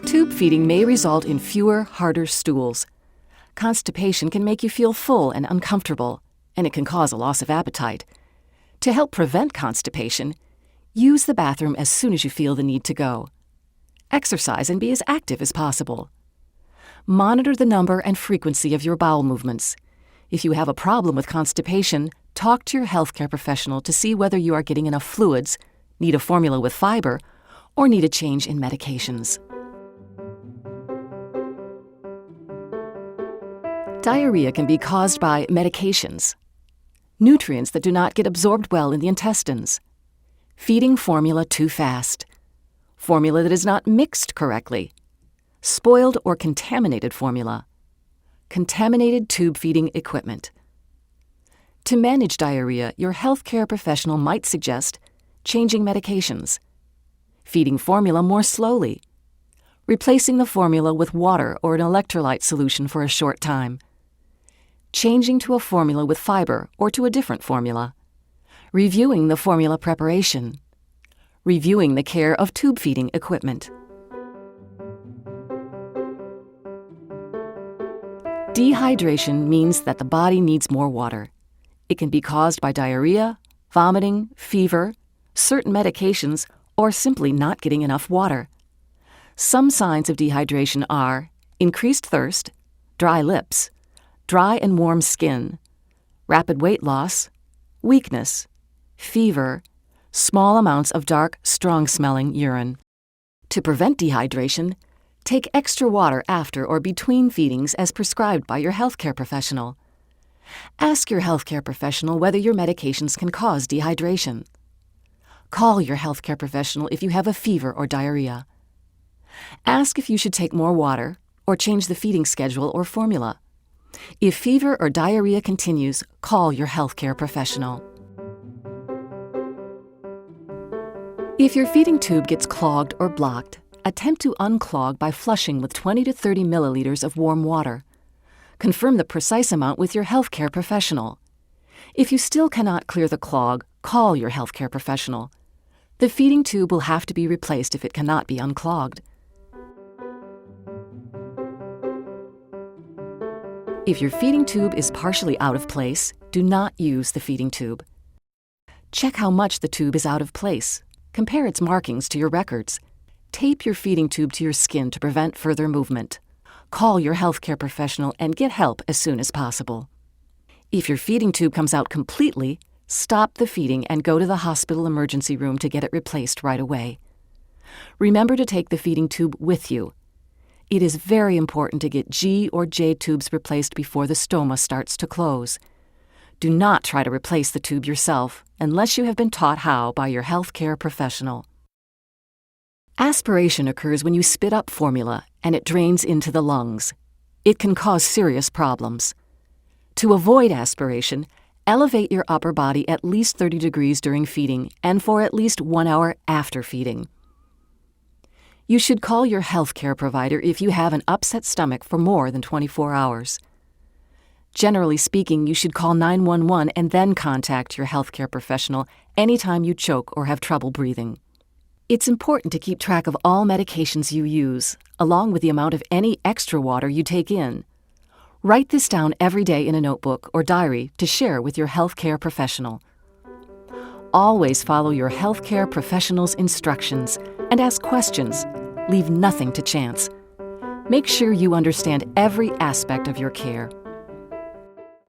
Tube feeding may result in fewer, harder stools. Constipation can make you feel full and uncomfortable, and it can cause a loss of appetite. To help prevent constipation, use the bathroom as soon as you feel the need to go. Exercise and be as active as possible. Monitor the number and frequency of your bowel movements. If you have a problem with constipation, talk to your healthcare professional to see whether you are getting enough fluids, need a formula with fiber, or need a change in medications. Diarrhea can be caused by medications, nutrients that do not get absorbed well in the intestines, feeding formula too fast, formula that is not mixed correctly, spoiled or contaminated formula, contaminated tube feeding equipment. To manage diarrhea, your healthcare professional might suggest changing medications, feeding formula more slowly, replacing the formula with water or an electrolyte solution for a short time, changing to a formula with fiber or to a different formula, reviewing the formula preparation, reviewing the care of tube feeding equipment. Dehydration means that the body needs more water. It can be caused by diarrhea, vomiting, fever, certain medications, or simply not getting enough water. Some signs of dehydration are increased thirst, dry lips, dry and warm skin, rapid weight loss, weakness, fever, small amounts of dark, strong-smelling urine. To prevent dehydration, take extra water after or between feedings as prescribed by your healthcare professional. Ask your healthcare professional whether your medications can cause dehydration. Call your healthcare professional if you have a fever or diarrhea. Ask if you should take more water or change the feeding schedule or formula. If fever or diarrhea continues, call your healthcare professional. If your feeding tube gets clogged or blocked, attempt to unclog by flushing with 20 to 30 milliliters of warm water. Confirm the precise amount with your healthcare professional. If you still cannot clear the clog, call your healthcare professional. The feeding tube will have to be replaced if it cannot be unclogged. If your feeding tube is partially out of place, do not use the feeding tube. Check how much the tube is out of place. Compare its markings to your records. Tape your feeding tube to your skin to prevent further movement. Call your healthcare professional and get help as soon as possible. If your feeding tube comes out completely, stop the feeding and go to the hospital emergency room to get it replaced right away. Remember to take the feeding tube with you. It is very important to get G or J tubes replaced before the stoma starts to close. Do not try to replace the tube yourself unless you have been taught how by your healthcare professional. Aspiration occurs when you spit up formula and it drains into the lungs. It can cause serious problems. To avoid aspiration, elevate your upper body at least 30 degrees during feeding and for at least 1 hour after feeding. You should call your healthcare provider if you have an upset stomach for more than 24 hours. Generally speaking, you should call 911 and then contact your healthcare professional anytime you choke or have trouble breathing. It's important to keep track of all medications you use, along with the amount of any extra water you take in. Write this down every day in a notebook or diary to share with your healthcare professional. Always follow your healthcare professional's instructions and ask questions. Leave nothing to chance. Make sure you understand every aspect of your care.